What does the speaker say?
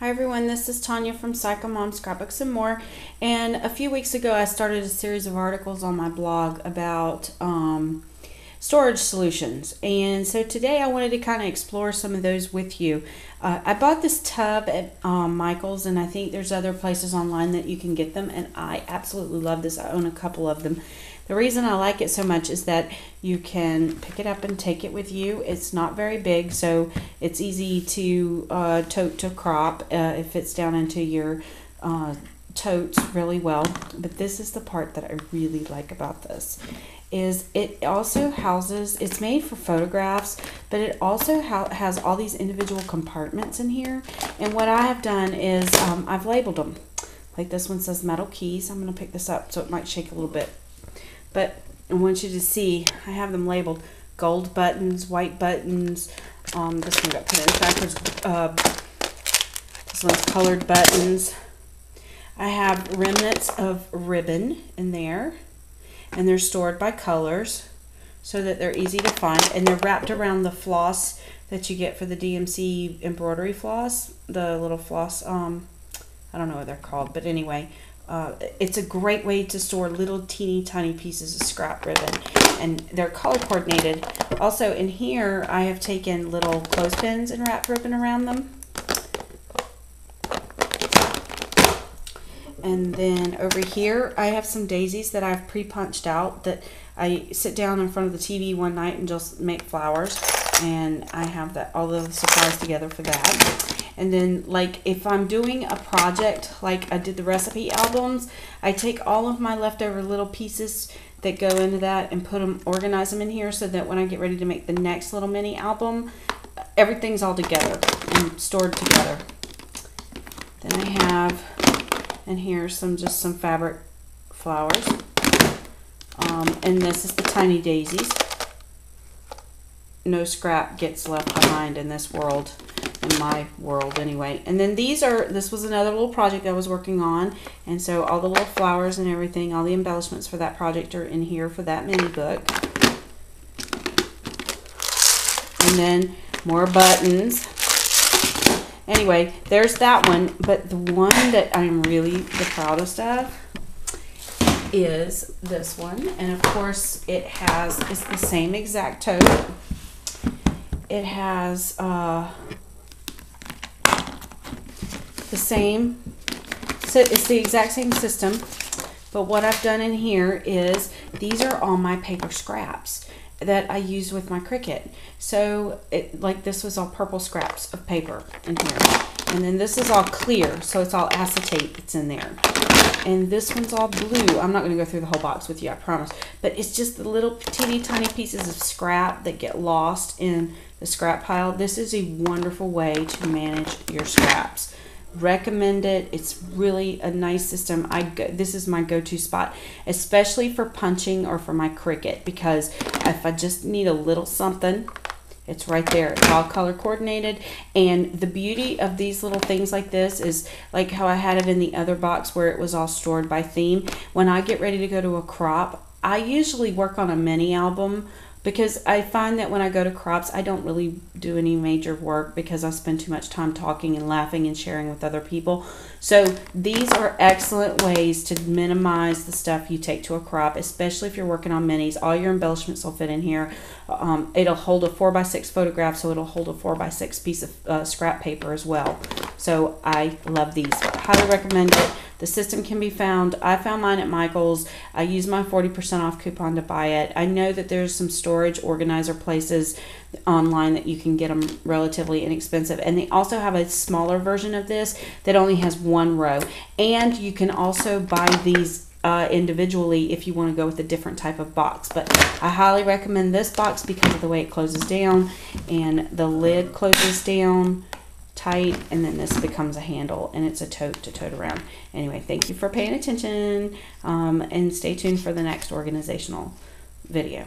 Hi everyone, this is Tanya from Psycho Mom Scrapbooks and More. And a few weeks ago I started a series of articles on my blog about storage solutions. And so today I wanted to kind of explore some of those with you. I bought this tub at Michael's, and I think there's other places online that you can get them, and I absolutely love this. I own a couple of them. The reason I like it so much is that you can pick it up and take it with you. It's not very big, so it's easy to tote to crop. It fits down into your totes really well. But this is the part that I really like about this, is it also houses, it's made for photographs, but it also has all these individual compartments in here. And what I have done is I've labeled them. Like this one says metal keys. I'm going to pick this up so it might shake a little bit. But I want you to see, I have them labeled gold buttons, white buttons. This one got put in backwards. This one's colored buttons. I have remnants of ribbon in there, and they're stored by colors so that they're easy to find, and they're wrapped around the floss that you get for the DMC embroidery floss, the little floss. I don't know what they're called, but anyway. It's a great way to store little teeny tiny pieces of scrap ribbon, and they're color coordinated. Also in here I have taken little clothespins and wrapped ribbon around them. And then over here I have some daisies that I've pre-punched out, that I sit down in front of the TV one night and just make flowers, and I have all the supplies together for that. And then, like, if I'm doing a project, like I did the recipe albums, I take all of my leftover little pieces that go into that and organize them in here, so that when I get ready to make the next little mini album, everything's all together and stored together. Then I have in here just some fabric flowers. And this is the tiny daisies. No scrap gets left behind in this world. In my world anyway. And then this was another little project I was working on, and so all the little flowers and everything, all the embellishments for that project are in here for that mini book. And then more buttons. Anyway, there's that one, but the one that I'm really the proudest of is this one. And of course it's the same exact tote. It has so it's the exact same system, but what I've done in here is these are all my paper scraps that I use with my Cricut. So like this was all purple scraps of paper in here, and then this is all clear, so it's all acetate that's in there, and this one's all blue. I'm not going to go through the whole box with you, I promise, but it's just the little teeny tiny pieces of scrap that get lost in the scrap pile. This is a wonderful way to manage your scraps. Recommend it. It's really a nice system. This is my go-to spot, especially for punching or for my Cricut, because if I just need a little something, it's right there. It's all color coordinated. And the beauty of these little things like this is like how I had it in the other box where it was all stored by theme. When I get ready to go to a crop, I usually work on a mini album, because I find that when I go to crops, I don't really do any major work because I spend too much time talking and laughing and sharing with other people. So these are excellent ways to minimize the stuff you take to a crop, especially if you're working on minis. All your embellishments will fit in here. It'll hold a 4x6 photograph, so it'll hold a 4x6 piece of scrap paper as well. So I love these. Highly recommend it. The system can be found. I found mine at Michael's. I used my 40% off coupon to buy it. I know that there's some storage organizer places online that you can get them relatively inexpensive. And they also have a smaller version of this that only has one row. And you can also buy these individually if you want to go with a different type of box. But I highly recommend this box because of the way it closes down, and the lid closes down tight, and then this becomes a handle, and it's a tote to tote around. Anyway, thank you for paying attention, and stay tuned for the next organizational video.